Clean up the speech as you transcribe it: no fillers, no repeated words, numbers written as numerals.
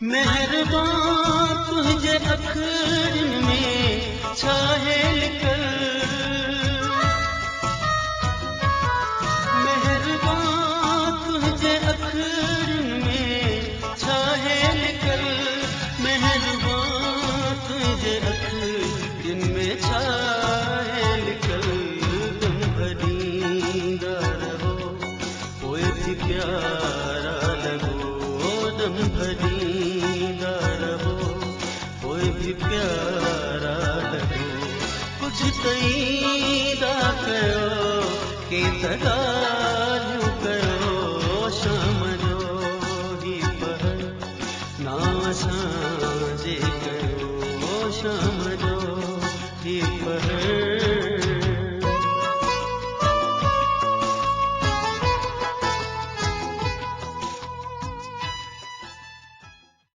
मेहरबान तुझे अखरन में छाहेल कर, मेहरबान तुझे अखरन में छाहेल कर, मेहरबान तुझे अखरन में छाहेल कर। तुम भरींदा रहो कोई भी प्यारा लगो, दम भरींदा रहो कोई भी प्यारा लगो। कुछ तईदा कयो के तदा